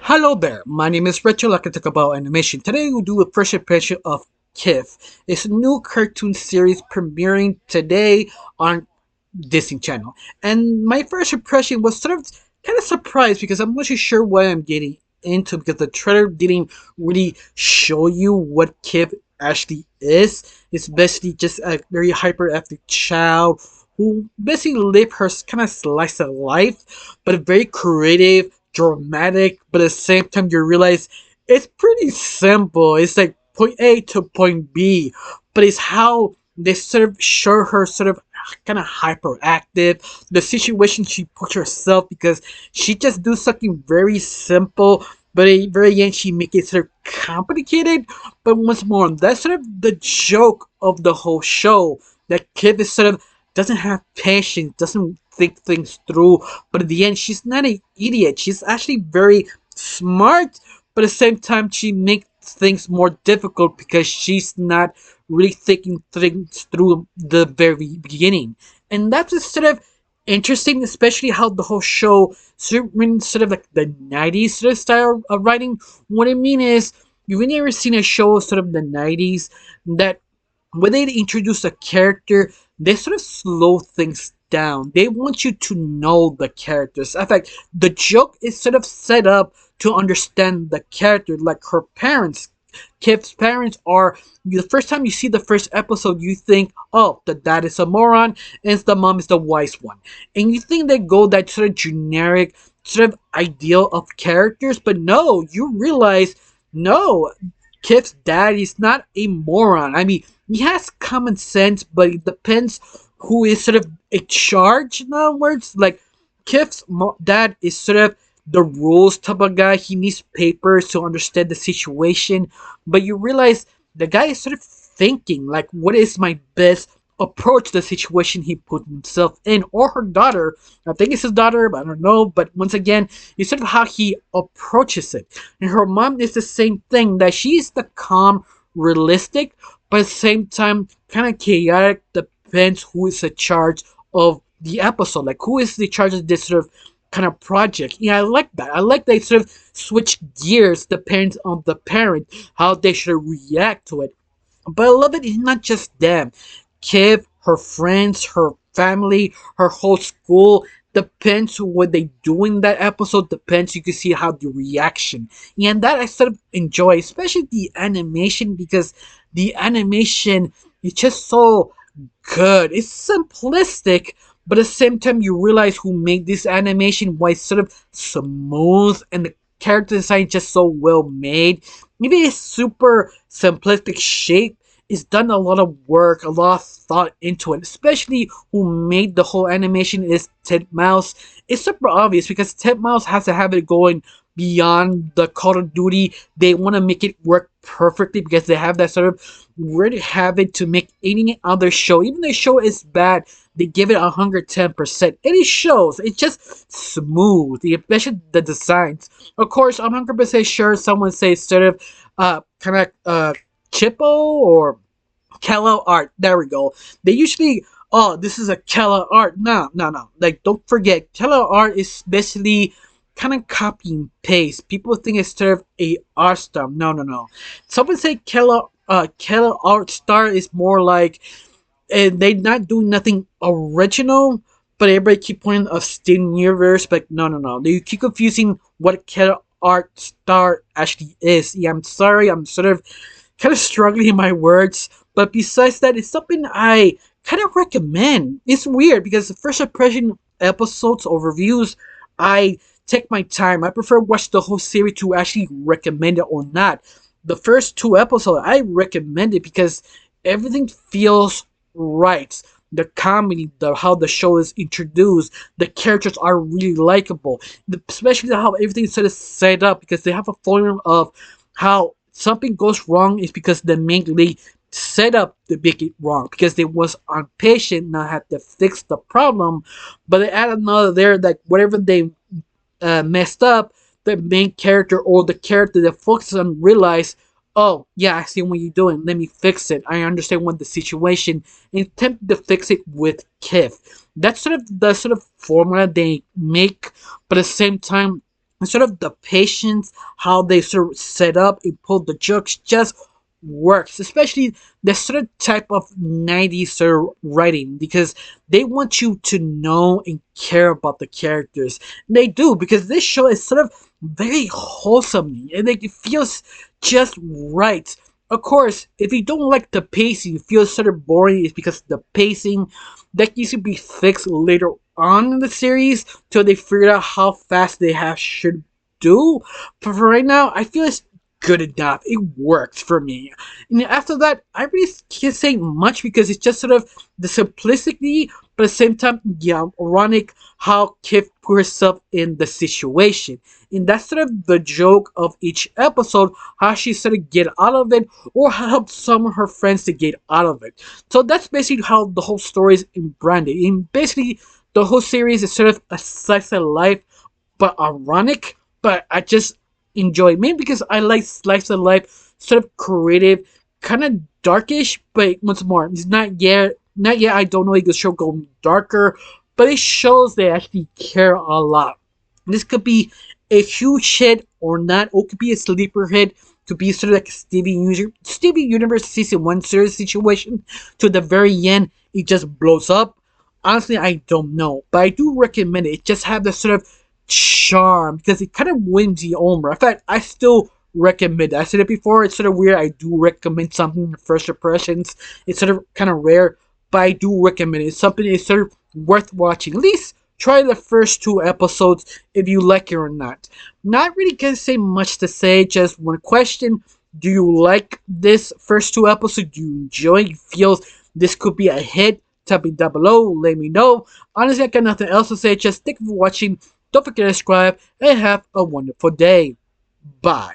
Hello there, my name is Rachel. I can talk about animation. Today we'll do a first impression of Kiff. It's a new cartoon series premiering today on Disney Channel. And my first impression was sort of kind of surprised because I'm not too sure what I'm getting into because the trailer didn't really show you what Kiff actually is. It's basically just a very hyperactive child who basically live her kind of slice of life, but very creative, dramatic, but at the same time you realize it's pretty simple. It's like point A to point B, but it's how they sort of show her sort of kind of hyperactive, the situation she puts herself because she just do something very simple, but at the very end she make it sort of complicated. But once more, that's sort of the joke of the whole show. That kid is sort of doesn't have patience, doesn't think things through, but at the end she's not an idiot. She's actually very smart, but at the same time she makes things more difficult because she's not really thinking things through the very beginning. And that's just sort of interesting, especially how the whole show sort of like the 90s sort of style of writing. What I mean is, you've never seen a show sort of the 90s that when they introduce a character, they sort of slow things down. They want you to know the characters. In fact, the joke is sort of set up to understand the character, like her parents. Kip's parents are the first time you see the first episode, you think, oh, the dad is a moron and the mom is the wise one. And you think they go that sort of generic, sort of ideal of characters, but no, you realize, no, Kip's dad is not a moron. I mean, he has common sense, but it depends who is sort of in charge. In other words, like dad is sort of the rules type of guy. He needs papers to understand the situation, but you realize the guy is sort of thinking like, what is my best approach to the situation he put himself in, or her daughter. I think it's his daughter, but I don't know. But once again, it's sort of how he approaches it. And her mom is the same thing, that she's the calm, realistic, but at the same time kind of chaotic. Depends who is in charge of the episode, like who is the charge of this sort of kind of project. Yeah, I like that. I like they sort of switch gears depends on the parent, how they should react to it. But I love it. It's not just them. Kiv, her friends, her family, her whole school. Depends on what they do in that episode. Depends. You can see how the reaction, and that I sort of enjoy, especially the animation, because the animation is just so good. It's simplistic, but at the same time, you realize who made this animation. Why it's sort of smooth and the character design is just so well made. Maybe it's super simplistic shape. It's done a lot of work, a lot of thought into it. Especially who made the whole animation is Ted Mouse. It's super obvious because Ted Mouse has to have it going beyond the Call of Duty. They want to make it work perfectly because they have that sort of weird habit to make any other show, even the show is bad, they give it 110%. And it shows. It's just smooth, especially the designs. Of course, I'm 100% sure someone says sort of kind of Chippo or Kella art. There we go. They usually, oh, this is a Kella art. No, no, no. Like, don't forget, Kella art is basically kind of copy and paste. People think it's sort of a art style. No, no, no. Someone say Kella art star is more like, and they're not doing nothing original, but everybody keep pointing of Steam Universe. But no, no, no. They keep confusing what Kella art star actually is. Yeah, I'm sorry. I'm sort of kind of struggling in my words, but besides that, it's something I kind of recommend. It's weird because the first impression episodes or reviews, I take my time. I prefer watch the whole series to actually recommend it or not. The first two episodes, I recommend it because everything feels right. The comedy, the how the show is introduced, the characters are really likable. Especially how everything is set up because they have a formula of how something goes wrong is because the main lead set up to make it wrong because they was impatient, not had to fix the problem, but they add another there like whatever they messed up, the main character or the character that focuses on realize, oh yeah, I see what you're doing. Let me fix it. I understand what the situation, and attempt to fix it with Kiff. That's sort of the sort of formula they make, but at the same time, and sort of the patience, how they sort of set up and pull the jokes just works, especially the sort of type of 90s sort of writing, because they want you to know and care about the characters. They do, because this show is sort of very wholesome and like, it feels just right. Of course, if you don't like the pacing, it feels sort of boring, it's because the pacing that needs to be fixed later on in the series till they figure out how fast they have should do. But for right now, I feel it's good enough. It works for me. And after that, I really can't say much because it's just sort of the simplicity, but at the same time, yeah, ironic how Kiff put herself in the situation. And that's sort of the joke of each episode, how she sort of get out of it or help some of her friends to get out of it. So that's basically how the whole story is branded. And basically, the whole series is sort of a slice of life, but ironic. But I just enjoy it, maybe because I like slice of life, sort of creative, kind of darkish. But once more, it's not yet. I don't know if the show go darker, but it shows they actually care a lot. This could be a huge hit or not, or it could be a sleeper hit. Could be sort of like a Stevie Universe season one series situation. To the very end, it just blows up. Honestly, I don't know, but I do recommend it. It just have the sort of charm because it kind of wins the over. In fact, I still recommend it. I said it before. It's sort of weird. I do recommend something in first impressions. It's sort of kind of rare, but I do recommend it. It's something that's sort of worth watching. At least try the first two episodes if you like it or not. Not really gonna say much to say. Just one question: do you like this first two episodes? Do you enjoy it? You feel this could be a hit? Tell me down below. Let me know. Honestly, I got nothing else to say. Just thank you for watching. Don't forget to subscribe and have a wonderful day. Bye.